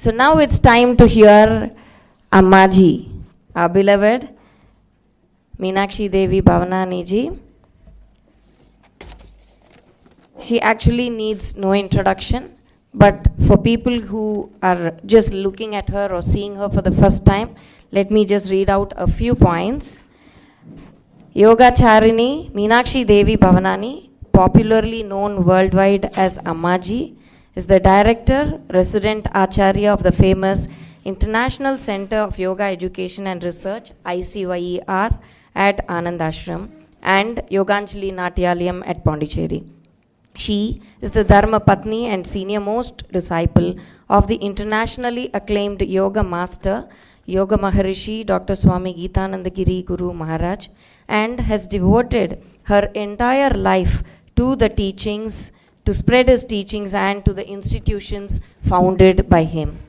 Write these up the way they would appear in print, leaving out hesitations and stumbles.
So now it's time to hear Ammaji, our beloved Meenakshi Devi Bhavanani ji. She actually needs no introduction, but for people who are just looking at her or seeing her for the first time, let me just read out a few points. Yogacharini Meenakshi Devi Bhavanani, popularly known worldwide as Ammaji, is the director, resident Acharya of the famous International Center of Yoga Education and Research, ICYER, at Anand Ashram and Yoganjali Natyalayam at Pondicherry. She is the Dharma Patni and senior most disciple of the internationally acclaimed yoga master, Yoga Maharishi Dr. Swami Geetanandagiri Guru Maharaj, and has devoted her entire life to the teachings, to spread his teachings and to the institutions founded by him.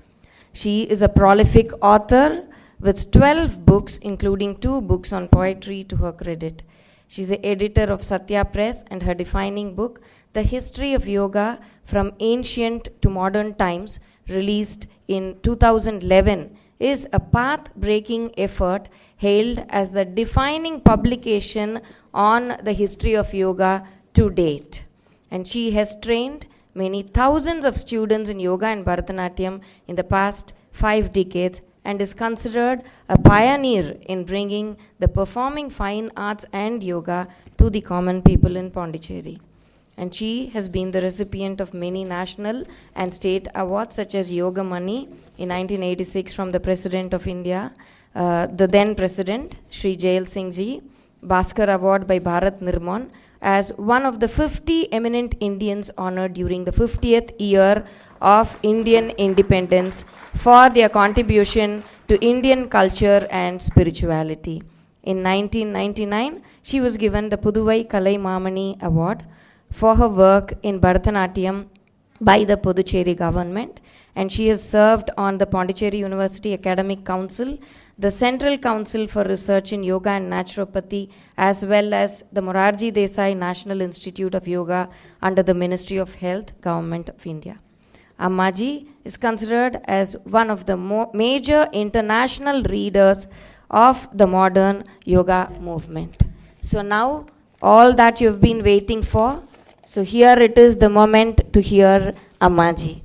She is a prolific author with 12 books, including 2 books on poetry to her credit. She is the editor of Satya Press, and her defining book, The History of Yoga from Ancient to Modern Times, released in 2011, is a path-breaking effort hailed as the defining publication on the history of yoga to date. And she has trained many thousands of students in yoga and Bharatanatyam in the past 5 decades and is considered a pioneer in bringing the performing fine arts and yoga to the common people in Pondicherry. And she has been the recipient of many national and state awards such as Yoga Money in 1986 from the President of India, the then President, Sri Jail Singh Ji, Bhaskar Award by Bharat Nirman, as one of the 50 eminent Indians honored during the 50th year of Indian independence for their contribution to Indian culture and spirituality. In 1999, she was given the Puduvai Kalai Mamani Award for her work in Bharatanatyam by the Puducherry government, and she has served on the Pondicherry University Academic Council, the Central Council for Research in Yoga and Naturopathy, as well as the Morarji Desai National Institute of Yoga under the Ministry of Health, Government of India. Ammaji is considered as one of the major international leaders of the modern yoga movement. So now, all that you've been waiting for, so here it is the moment to hear Ammaji.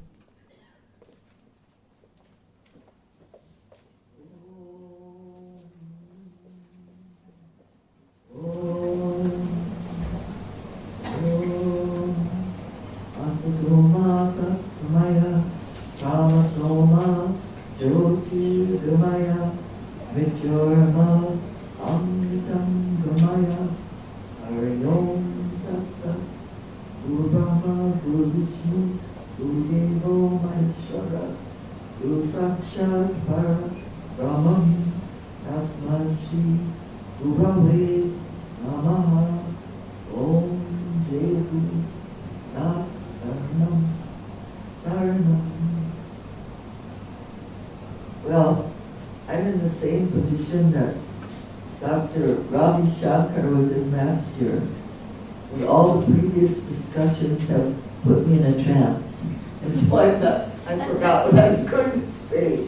Well, I'm in the same position that Dr. Ravi Shankar was in last year, and all the previous discussions have put me in a trance. And so I forgot what I was going to say.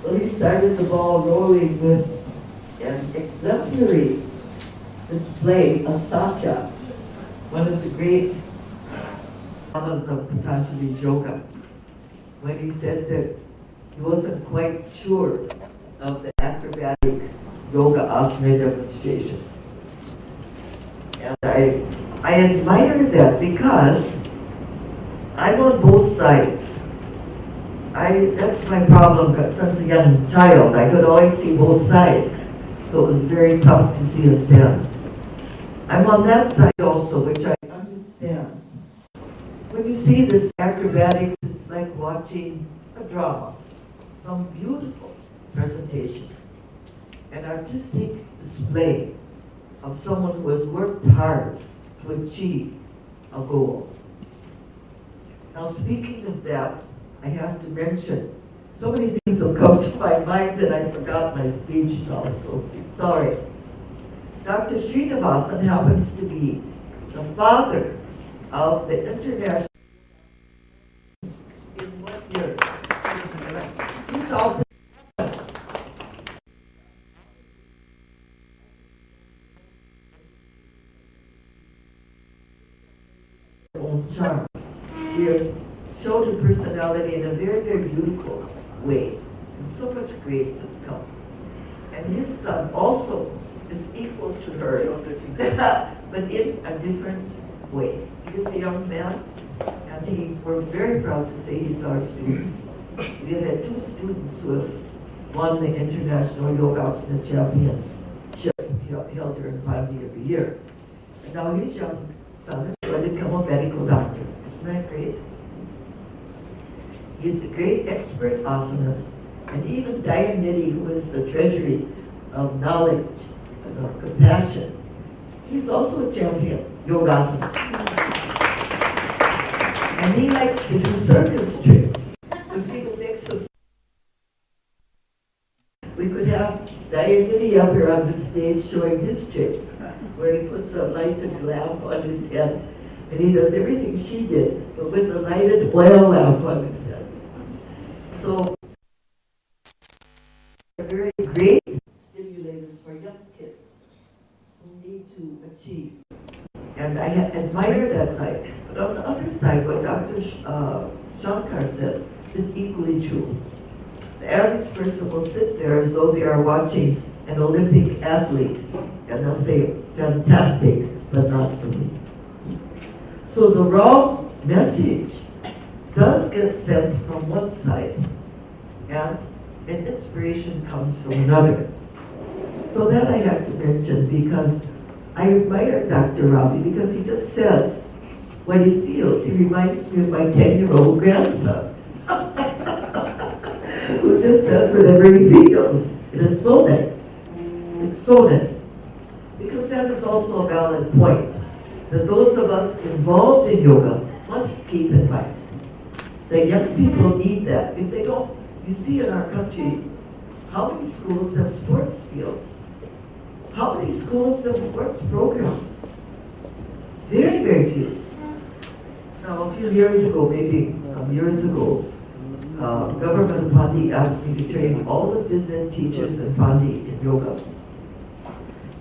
Well, he started the ball rolling with an exemplary display of Sakya, one of the great lamas of Patanjali Yoga, when he said that he wasn't quite sure of the acrobatic yoga asana demonstration. And I admire that because I'm on both sides. That's my problem, since a young child. I could always see both sides, so it was very tough to see his dance. I'm on that side also, which I understand. When you see this acrobatics, it's like watching a drama, some beautiful presentation, an artistic display of someone who has worked hard to achieve a goal. Now, speaking of that, I have to mention, so many things will come to my mind that I forgot my speech now, so sorry. Dr. Srinivasan happens to be the father of the international in what Here, 2000. Own charm. She has showed her personality in a very, very beautiful way. And so much grace has come. And his son also is equal to her, but in a different way. He is a young man, and we're very proud to say he's our student. We have had 2 students who have won the International Yogasana Championship held here in Pandi every year. And now his young son is going to become a medical doctor. Isn't that great? He's a great expert asanas, and even Dayanidhi, who is the treasury of knowledge and compassion, he's also a champion, yogasana. And he likes to do circus tricks, which even makes him. We could have Dayanidhi up here on the stage showing his tricks, where he puts a lighted lamp on his head, and he does everything she did, but with a lighted oil lamp on his head. So, they're very great stimulators for young kids who need to achieve. And I admire that side. But on the other side, what Dr. Shankar said is equally true. The average person will sit there as though they are watching an Olympic athlete, and they'll say, fantastic, but not for me. So the wrong message does get sent from one side, and an inspiration comes from another. So that I have to mention, because I admire Dr. Ravi, because he just says what he feels. He reminds me of my 10-year-old grandson, who just says whatever he feels. And it's so nice. It's so nice. Because that is also a valid point, that those of us involved in yoga must keep in mind that young people need that. If they don't, you see in our country, how many schools have sports fields? How many schools have sports programs? Very, very few. Now, a few years ago, maybe some years ago, government of Pandi asked me to train all the phys ed teachers in Pandi in yoga.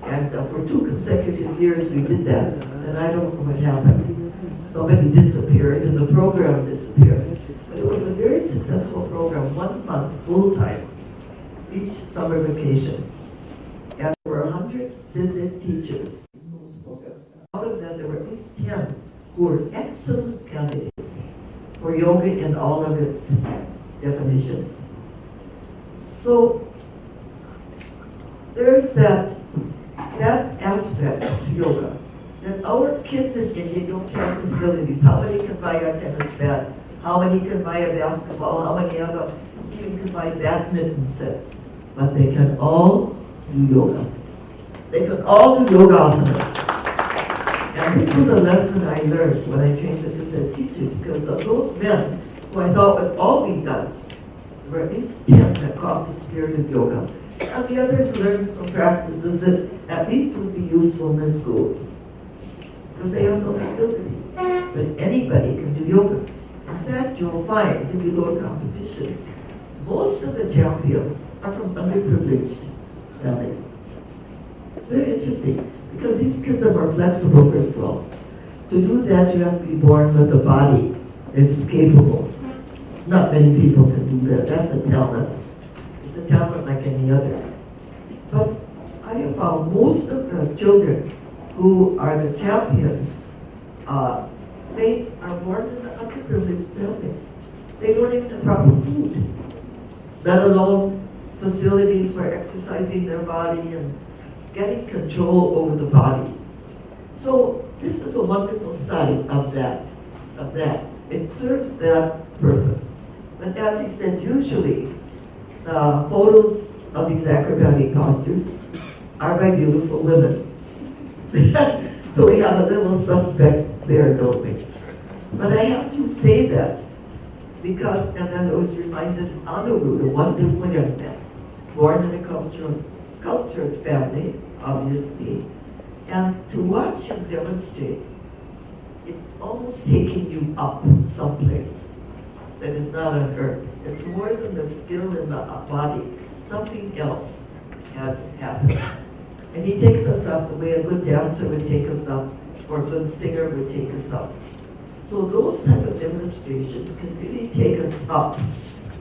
And for 2 consecutive years we did that, and I don't know what happened. Somebody disappeared and the program disappeared. But it was a very successful program, 1 month full-time, each summer vacation. And there were 100 phys ed teachers in those programs. Out of that, there were at least 10 who were excellent candidates for yoga in all of its definitions. So there's that aspect to yoga, that our kids in India don't have facilities. How many can buy a tennis bat? How many can buy a basketball? How many even can buy badminton sets? But they can all do yoga. They can all do yoga asanas. And this was a lesson I learned when I trained the phys ed teachers, because of those men who I thought would all be nuts, there were at least 10 that caught the spirit of yoga. And the others learned some practices that at least would be useful in their schools, because they have no facilities. But anybody can do yoga. In fact, you'll find if you go to competitions, most of the champions are from underprivileged families. It's very interesting, because these kids are more flexible, first of all. To do that, you have to be born with a body that is capable. Not many people can do that. That's a talent. It's a talent like any other. But I have found most of the children who are the champions, they are born in underprivileged families. They don't even have proper food, let alone facilities for exercising their body and getting control over the body. So this is a wonderful side of that. It serves that purpose. But as he said, usually photos of these acrobatic postures are by beautiful women. So we have a little suspect there, don't we? But I have to say that because, and then I was reminded of Anuruddha, a wonderful young man, born in a cultured family, obviously, and to watch him demonstrate, it's almost taking you up someplace. that is not on earth. It's more than the skill in the body. Something else has happened. And he takes us up the way a good dancer would take us up, or a good singer would take us up. So those type of demonstrations can really take us up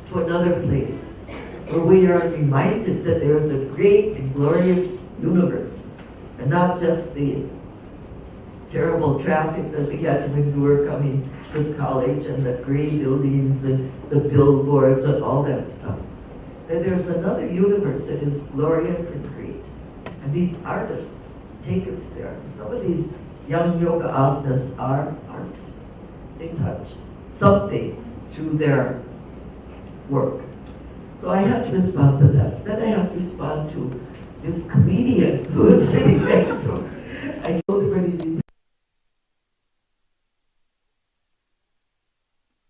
to another place, where we are reminded that there is a great and glorious universe, and not just the terrible traffic that we had to endure coming to college, and the gray buildings and the billboards and all that stuff. That there's another universe that is glorious and great. And these artists take us there. Some of these young yoga asanas are artists. They touch something through their work. So I have to respond to that. Then I have to respond to this comedian who is sitting next to him. I told him when he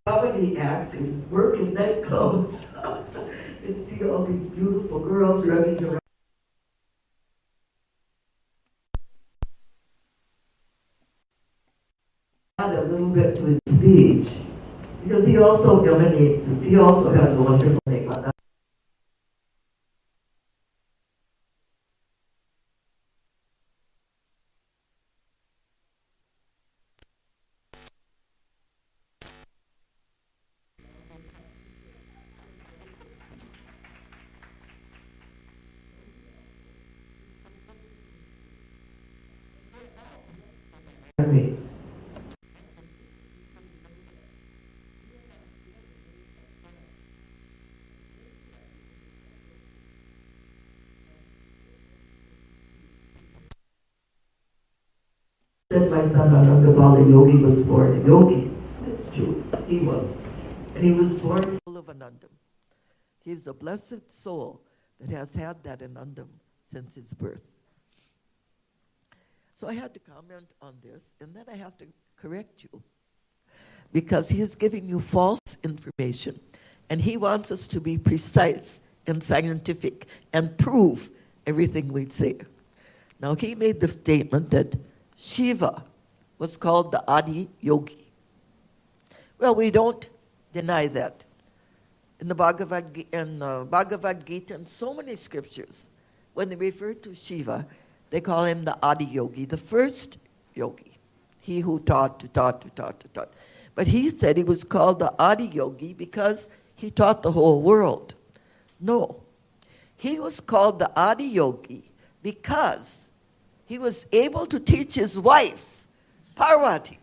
comedy act and work in nightclubs and see all these beautiful girls running around. Add a little bit to his speech, because he also dominates us. He also has a wonderful name. Me. Said my son Anandabali Yogi was born a yogi. It's true, he was. And he was born full of Anandam. He's a blessed soul that has had that Anandam since his birth. So I had to comment on this, and then I have to correct you, because he is giving you false information, and he wants us to be precise and scientific and prove everything we say. Now, he made the statement that Shiva was called the Adi Yogi. Well, we don't deny that. In the Bhagavad Gita and so many scriptures, when they refer to Shiva, they call him the Adi Yogi, the first yogi, he who taught. But he said he was called the Adi Yogi because he taught the whole world. No, he was called the Adi Yogi because he was able to teach his wife, Parvati,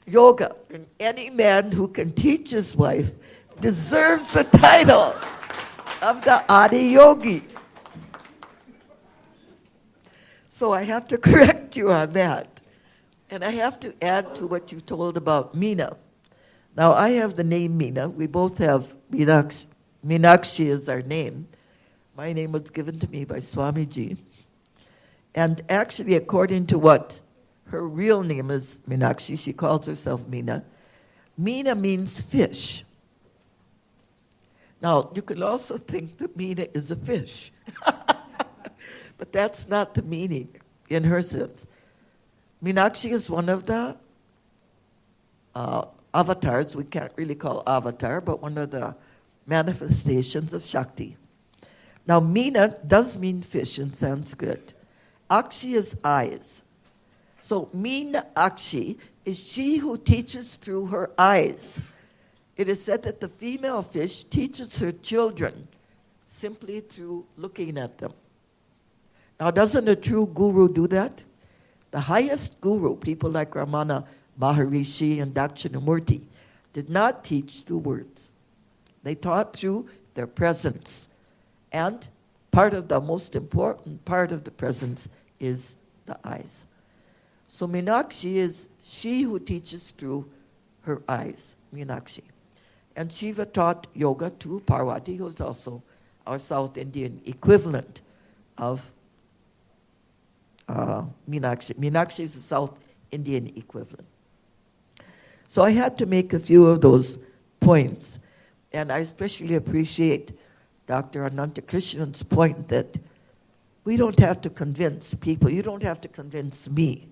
yoga. And any man who can teach his wife deserves the title of the Adi Yogi. So I have to correct you on that. And I have to add to what you told about Meena. Now, I have the name Meena. We both have Meenakshi. Meenakshi is our name. My name was given to me by Swamiji. And actually, according to what her real name is, Meenakshi, she calls herself Meena. Meena means fish. Now, you could also think that Meena is a fish. But that's not the meaning in her sense. Meenakshi is one of the avatars, we can't really call avatar, but one of the manifestations of Shakti. Now, Meena does mean fish in Sanskrit. Akshi is eyes. So, Meenakshi is she who teaches through her eyes. It is said that the female fish teaches her children simply through looking at them. Now, doesn't a true guru do that? The highest guru, people like Ramana Maharishi and Dakshinamurti, did not teach through words. They taught through their presence. And part of the most important part of the presence is the eyes. So Meenakshi is she who teaches through her eyes, Meenakshi. And Shiva taught yoga to Parvati, who is also our South Indian equivalent of Meenakshi. Meenakshi is the South Indian equivalent. So I had to make a few of those points. And I especially appreciate Dr. Anantakrishnan's point that we don't have to convince people, you don't have to convince me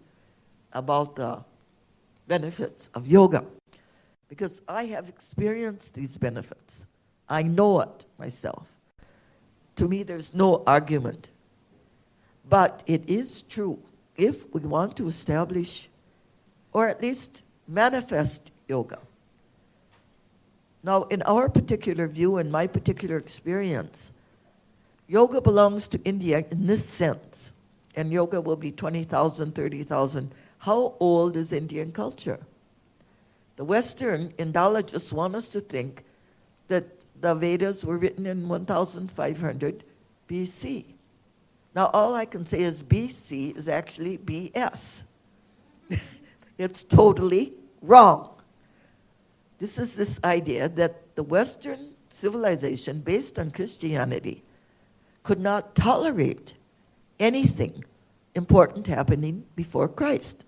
about the benefits of yoga. because I have experienced these benefits. I know it myself. To me, there's no argument. But it is true, if we want to establish, or at least manifest yoga. Now, in our particular view, in my particular experience, yoga belongs to India in this sense, and yoga will be 20,000, 30,000. How old is Indian culture? The Western Indologists want us to think that the Vedas were written in 1500 BC. Now, all I can say is BC is actually BS. It's totally wrong. This is this idea that the Western civilization, based on Christianity, could not tolerate anything important happening before Christ.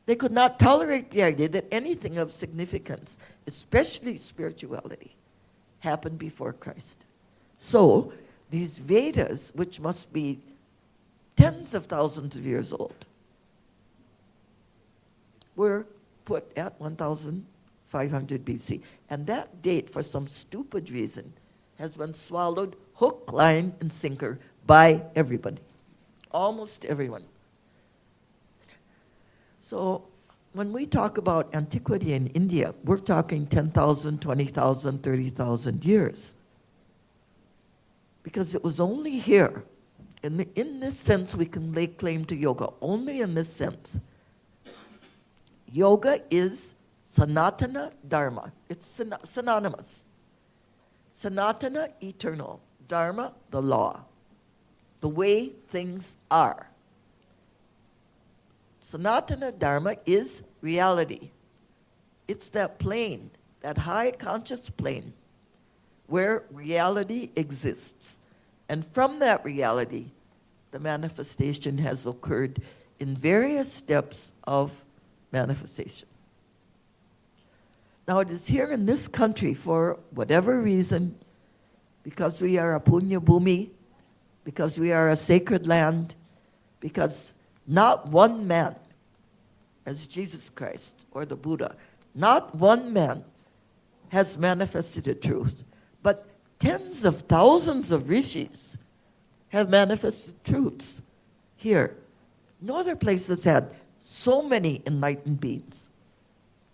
They could not tolerate the idea that anything of significance, especially spirituality, happened before Christ. So, these Vedas, which must be tens of thousands of years old, were put at 1500 BC. And that date, for some stupid reason, has been swallowed hook, line, and sinker by everybody. Almost everyone. So when we talk about antiquity in India, we're talking 10,000, 20,000, 30,000 years. Because it was only here, in this sense we can lay claim to yoga, only in this sense. Yoga is Sanatana Dharma. It's synonymous. Sanatana, eternal. Dharma, the law. The way things are. Sanatana Dharma is reality. It's that plane, that high conscious plane, where reality exists. And from that reality, the manifestation has occurred in various steps of manifestation. Now it is here in this country, for whatever reason, because we are a punya bhumi, because we are a sacred land, because not one man, as Jesus Christ or the Buddha, not one man has manifested the truth, but tens of thousands of rishis have manifested truths here. No other place has had so many enlightened beings.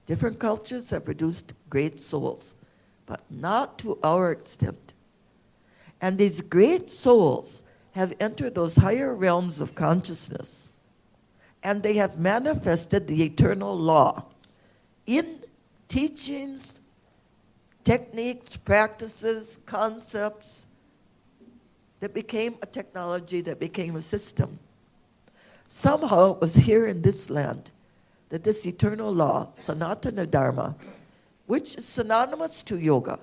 Different cultures have produced great souls, but not to our extent. And these great souls have entered those higher realms of consciousness, and they have manifested the eternal law in teachings, techniques, practices, concepts that became a technology, that became a system. Somehow it was here in this land that this eternal law, Sanatana Dharma, which is synonymous to yoga.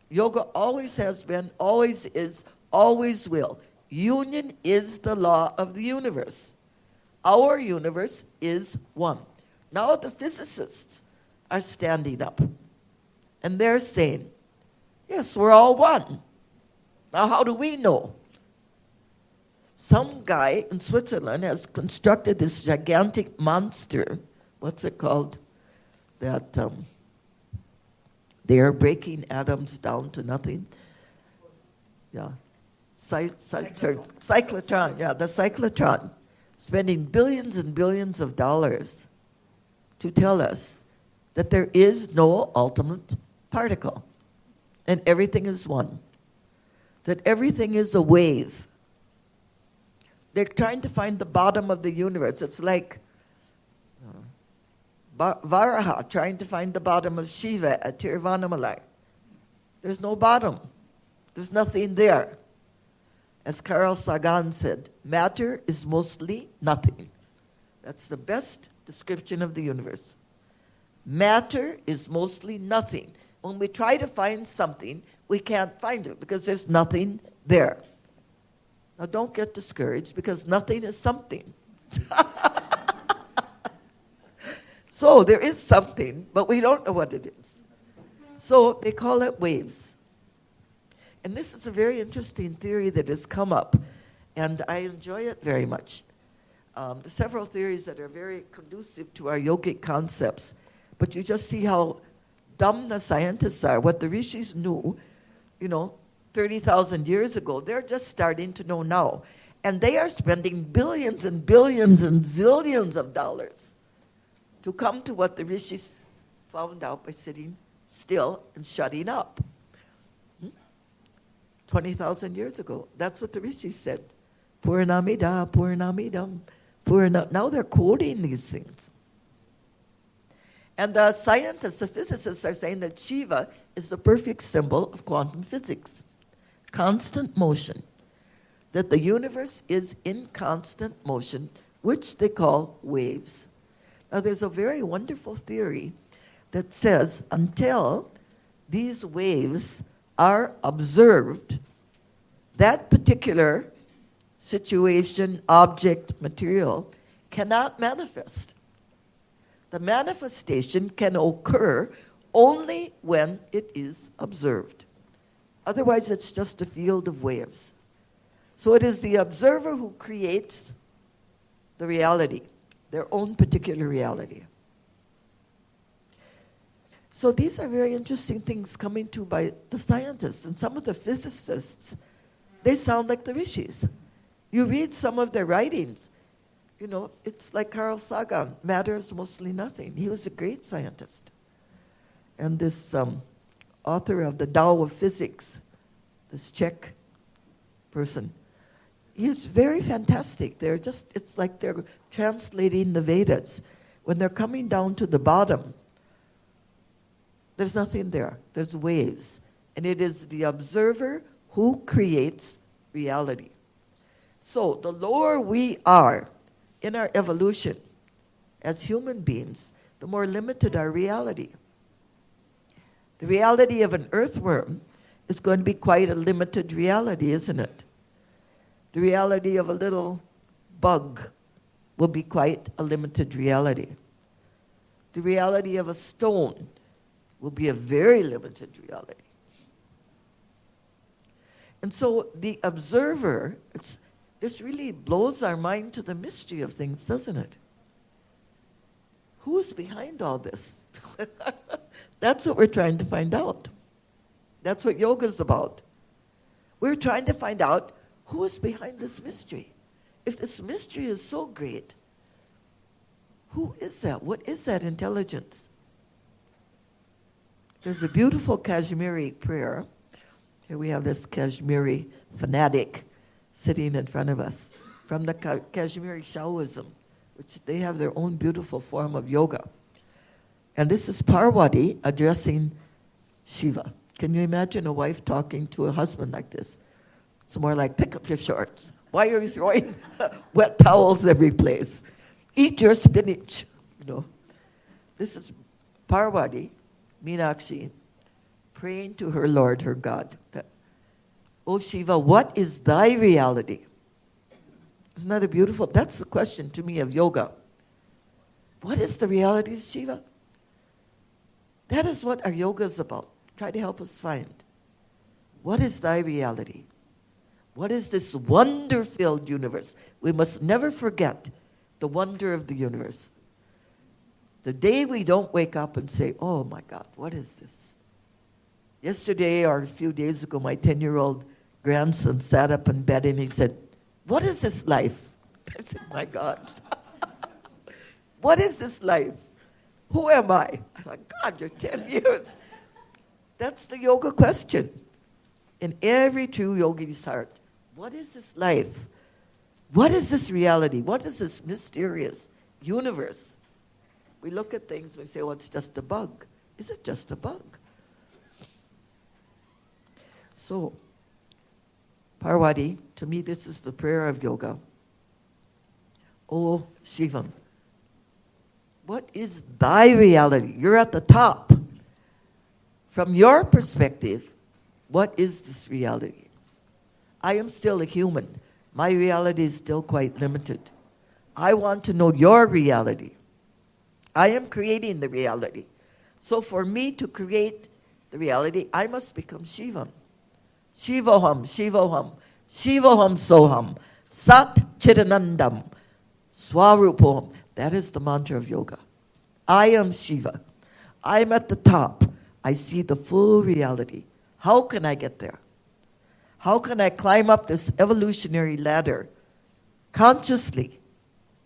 Yoga always has been, always is, always will. Union is the law of the universe. Our universe is one. Now the physicists are standing up and they're saying, yes, we're all one. Now how do we know? Some guy in Switzerland has constructed this gigantic monster. What's it called? That they are breaking atoms down to nothing. Yeah. Cyclotron, yeah, the cyclotron. Spending billions and billions of dollars to tell us that there is no ultimate particle and everything is one. That everything is a wave. They're trying to find the bottom of the universe. It's like Varaha trying to find the bottom of Shiva at Tiruvannamalai. There's no bottom. There's nothing there. As Carl Sagan said, matter is mostly nothing. That's the best description of the universe. Matter is mostly nothing. When we try to find something, we can't find it because there's nothing there. Now don't get discouraged because nothing is something. So there is something, but we don't know what it is. So they call it waves. And this is a very interesting theory that has come up, and I enjoy it very much. There's several theories that are very conducive to our yogic concepts, But you just see how dumb the scientists are. What the rishis knew, 30,000 years ago, they're just starting to know now. And they are spending billions and billions and zillions of dollars to come to what the rishis found out by sitting still and shutting up. 20,000 years ago. That's what the rishis said. Purnamida, Purnamidam, Purna. Now they're quoting these things. And the scientists, the physicists are saying that Shiva is the perfect symbol of quantum physics. Constant motion. That the universe is in constant motion, which they call waves. Now there's a very wonderful theory that says until these waves are observed, that particular situation, object, material cannot manifest. The manifestation can occur only when it is observed. Otherwise, it's just a field of waves. So it is the observer who creates the reality, their own particular reality. So these are very interesting things coming to by the scientists, and some of the physicists, they sound like the rishis. You read some of their writings, it's like Carl Sagan, matter is mostly nothing. He was a great scientist. And this author of the Tao of Physics, this Czech person, he's very fantastic. It's like they're translating the Vedas. When they're coming down to the bottom, there's nothing there. There's waves. And it is the observer who creates reality. So the lower we are in our evolution as human beings, the more limited our reality. The reality of an earthworm is going to be quite a limited reality, isn't it? The reality of a little bug will be quite a limited reality. The reality of a stone will be a very limited reality. And so the observer, this really blows our mind to the mystery of things, doesn't it? Who's behind all this? That's what we're trying to find out. That's what yoga's about. We're trying to find out who is behind this mystery. If this mystery is so great, who is that? What is that intelligence? There's a beautiful Kashmiri prayer. Here we have this Kashmiri fanatic sitting in front of us from the Kashmiri Shaoism, which they have their own beautiful form of yoga. And this is Parvati addressing Shiva. Can you imagine a wife talking to a husband like this? It's more like, pick up your shorts. Why are you throwing wet towels every place? Eat your spinach. This is Parvati, Meenakshi, praying to her Lord, her God. Oh Shiva, what is thy reality? Isn't that a beautiful? That's the question to me of yoga. What is the reality of Shiva? That is what our yoga is about. Try to help us find. What is thy reality? What is this wonder-filled universe? We must never forget the wonder of the universe. The day we don't wake up and say, oh my God, what is this? Yesterday or a few days ago, my 10-year-old grandson sat up in bed and he said, what is this life? I said, my God. What is this life? Who am I? I thought, God, you're 10 years. That's the yoga question. In every true yogi's heart, what is this life? What is this reality? What is this mysterious universe? We look at things and we say, well, it's just a bug. Is it just a bug? So, Parvati, to me, this is the prayer of yoga. Oh, Shivam, what is thy reality? You're at the top. From your perspective, what is this reality? I am still a human. My reality is still quite limited. I want to know your reality. I am creating the reality. So for me to create the reality, I must become Shivam. Shivoham, Shivoham, Shivoham Soham, Sat Chidanandam, Swarupoham. That is the mantra of yoga. I am Shiva. I'm at the top. I see the full reality. How can I get there? How can I climb up this evolutionary ladder consciously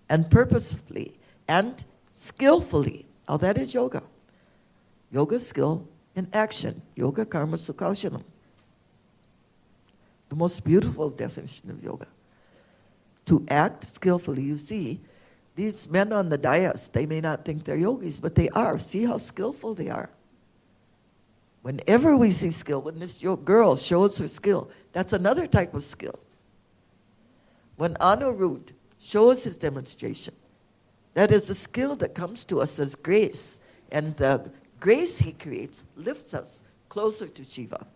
and purposefully and skillfully? Now that is yoga. Yoga skill in action. Yoga karma sukhaushanam. The most beautiful definition of yoga. To act skillfully. You see, these men on the dais, they may not think they're yogis, but they are. See how skillful they are. Whenever we see skill, when this girl shows her skill, that's another type of skill. When Anirudh shows his demonstration, that is the skill that comes to us as grace. And the grace he creates lifts us closer to Shiva.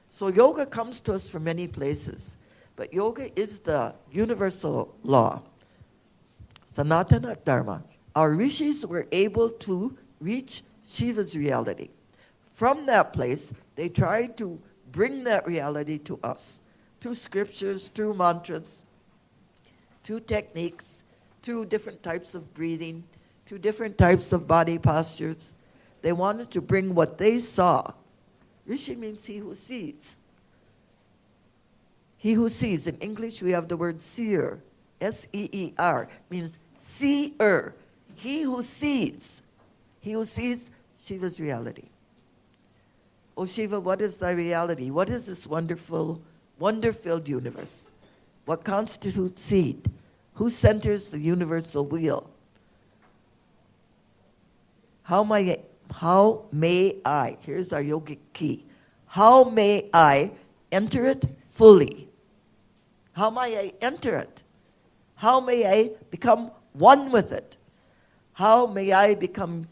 So yoga comes to us from many places. But yoga is the universal law. Sanatana Dharma. Our rishis were able to reach Shiva's reality. From that place, they tried to bring that reality to us. Through scriptures, through mantras, through techniques, through different types of breathing, through different types of body postures. They wanted to bring what they saw. Rishi means he who sees. He who sees. In English, we have the word seer. S-E-E-R. Means seer. He who sees. He who sees Shiva's reality. Oh Shiva, what is thy reality? What is this wonderful, wonder-filled universe? What constitutes seed? Who centers the universal wheel? How may I, here's our yogic key, how may I enter it fully? How may I enter it? How may I become one with it? How may I become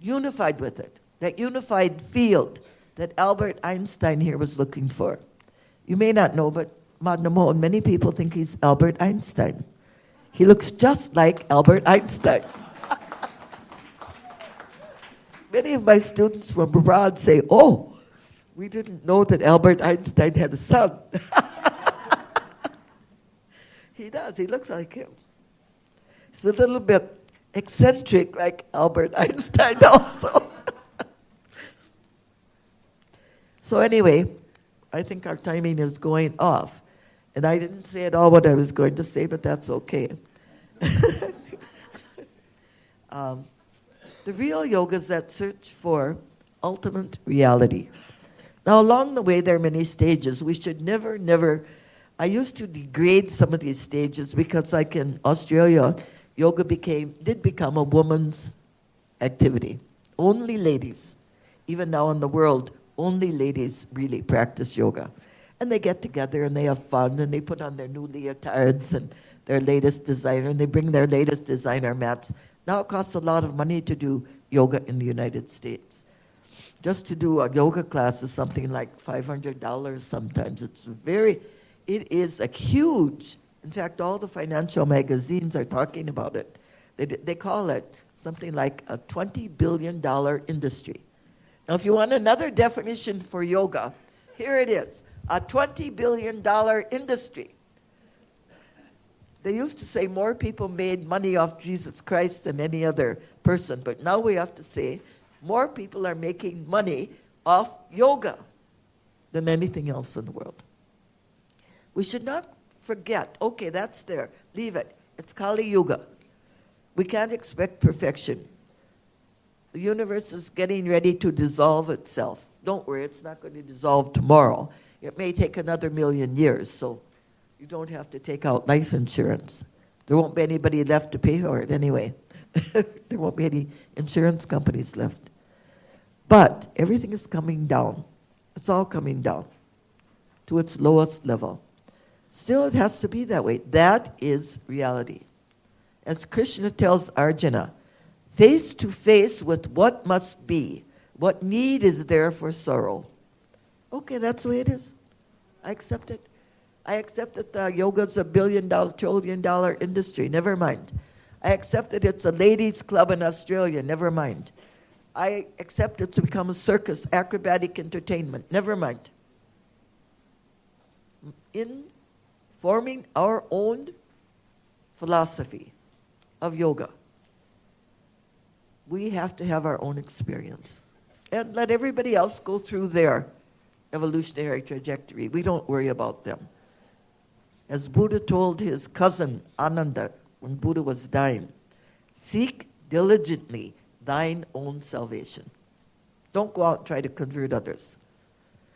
unified with it? That unified field that Albert Einstein here was looking for. You may not know, but Magna Mohan, many people think he's Albert Einstein. He looks just like Albert Einstein. Many of my students from abroad say, oh, we didn't know that Albert Einstein had a son. He does, he looks like him. He's a little bit eccentric like Albert Einstein also. So anyway, I think our timing is going off. And I didn't say at all what I was going to say, but that's okay. The real yoga is that search for ultimate reality. Now, along the way, there are many stages. We should never, I used to degrade some of these stages because like in Australia, yoga did become a woman's activity. Only ladies. Even now in the world, only ladies really practice yoga. And they get together and they have fun and they put on their new leotards and their latest designer and they bring their latest designer mats. Now it costs a lot of money to do yoga in the United States. Just to do a yoga class is something like $500 sometimes. It is a huge, in fact, all the financial magazines are talking about it. They call it something like a $20 billion industry. Now, if you want another definition for yoga, here it is, a $20 billion industry. They used to say more people made money off Jesus Christ than any other person, but now we have to say more people are making money off yoga than anything else in the world. We should not forget, okay, that's there, leave it. It's Kali Yuga. We can't expect perfection. The universe is getting ready to dissolve itself. Don't worry, it's not going to dissolve tomorrow. It may take another 1,000,000 years, so you don't have to take out life insurance. There won't be anybody left to pay for it anyway. There won't be any insurance companies left. But everything is coming down. It's all coming down to its lowest level. Still, it has to be that way. That is reality. As Krishna tells Arjuna, face to face with what must be, what need is there for sorrow. Okay, that's the way it is. I accept it. I accept that yoga's a $1 billion, $1 trillion industry. Never mind. I accept that it's a ladies' club in Australia. Never mind. I accept it's become a circus, acrobatic entertainment. Never mind. In forming our own philosophy of yoga, We have to have our own experience. And let everybody else go through their evolutionary trajectory. We don't worry about them. As Buddha told his cousin Ananda when Buddha was dying, seek diligently thine own salvation. Don't go out and try to convert others.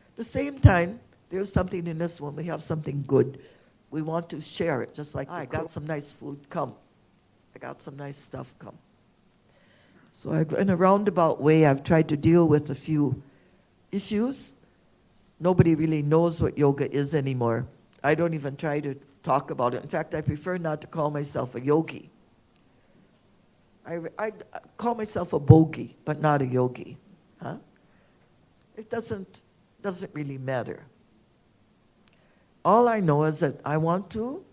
At the same time, there's something in us when we have something good, we want to share it, just like I got some nice food, come. I got some nice stuff, come. So in a roundabout way, I've tried to deal with a few issues. Nobody really knows what yoga is anymore. I don't even try to talk about it. In fact, I prefer not to call myself a yogi. I call myself a bogi, but not a yogi. Huh? It doesn't really matter. All I know is that I want to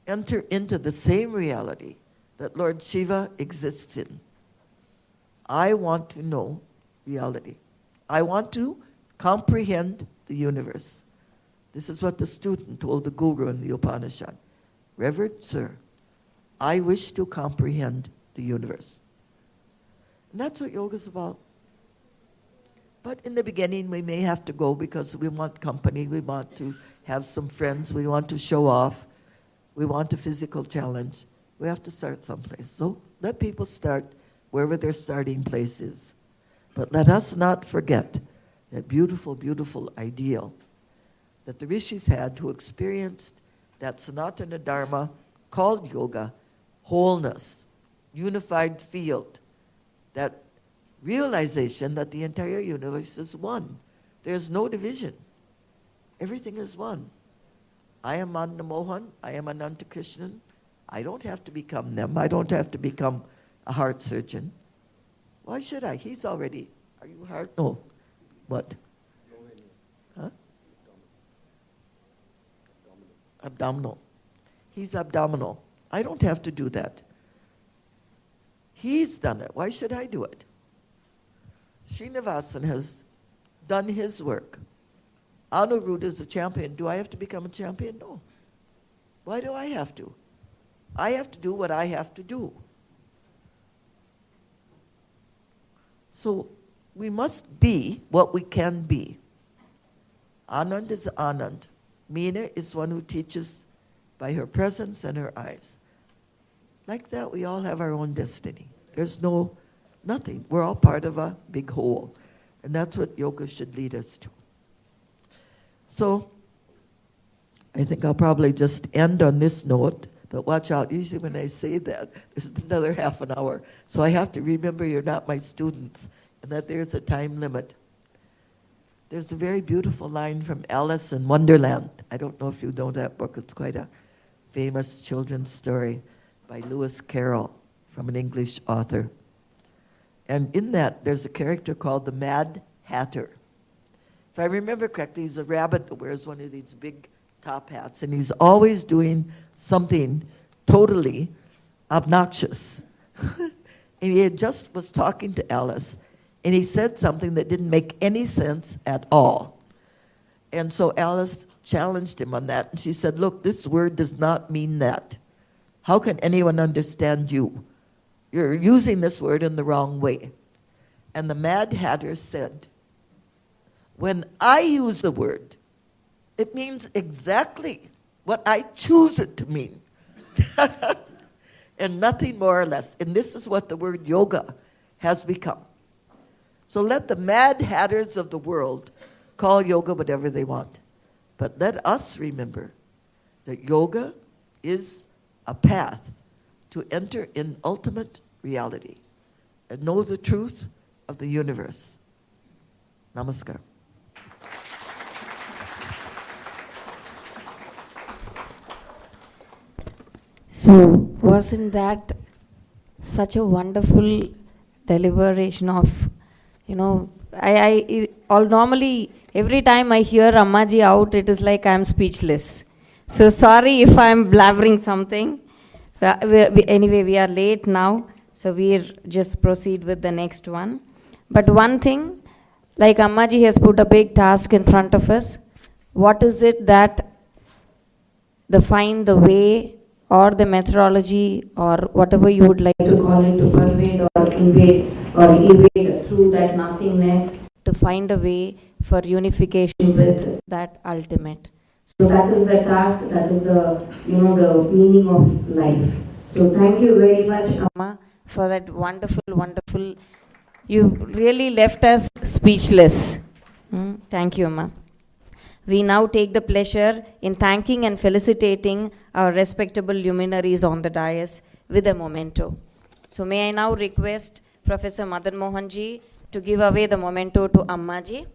enter into the same reality that Lord Shiva exists in. I want to know reality. I want to comprehend the universe. This is what the student told the guru in the Upanishad. Revered sir, I wish to comprehend the universe. And that's what yoga is about. But in the beginning, we may have to go because we want company, we want to have some friends, we want to show off, we want a physical challenge. We have to start someplace. So let people start wherever their starting place is. But let us not forget that beautiful, beautiful ideal that the rishis had who experienced that Sanatana Dharma called yoga, wholeness, unified field, that realization that the entire universe is one. There's no division. Everything is one. I am Manda Mohan, I am Ananta Krishnan. I don't have to become them. I don't have to become a heart surgeon. Why should I? He's already, are you heart? No. What? Huh? Abdominal. He's abdominal. I don't have to do that. He's done it. Why should I do it? Srinivasan has done his work. Anuruddha is a champion. Do I have to become a champion? No. Why do I have to? I have to do what I have to do. So we must be what we can be. Anand is Anand. Meena is one who teaches by her presence and her eyes. Like that, we all have our own destiny. There's nothing. We're all part of a big whole. And that's what yoga should lead us to. So I think I'll probably just end on this note. But watch out, usually when I say that, this is another half an hour. So I have to remember you're not my students and that there's a time limit. There's a very beautiful line from Alice in Wonderland. I don't know if you know that book. It's quite a famous children's story by Lewis Carroll from an English author. And in that, there's a character called the Mad Hatter. If I remember correctly, he's a rabbit that wears one of these big top hats, and he's always doing something totally obnoxious. And he had just was talking to Alice, and he said something that didn't make any sense at all. And so Alice challenged him on that, and she said, look, this word does not mean that. How can anyone understand you? You're using this word in the wrong way. And the Mad Hatter said, when I use a word, it means exactly what I choose it to mean. And nothing more or less. And this is what the word yoga has become. So let the Mad Hatters of the world call yoga whatever they want. But let us remember that yoga is a path to enter in ultimate reality and know the truth of the universe. Namaskar. So, wasn't that such a wonderful deliberation of, normally every time I hear Ammaji out, it is like I'm speechless. So sorry if I'm blabbering something. So anyway, we are late now, so we'll just proceed with the next one. But one thing, like Ammaji has put a big task in front of us. What is it that find the way or the methodology or whatever you would like to call it to pervade or invade or evade through that nothingness to find a way for unification with that ultimate. So that is the task, that is the, the meaning of life. So thank you very much, Amma, for that wonderful, you really left us speechless. Thank you, Amma. We now take the pleasure in thanking and felicitating our respectable luminaries on the dais with a memento. So may I now request Professor Madan Mohanji to give away the memento to Ammaji.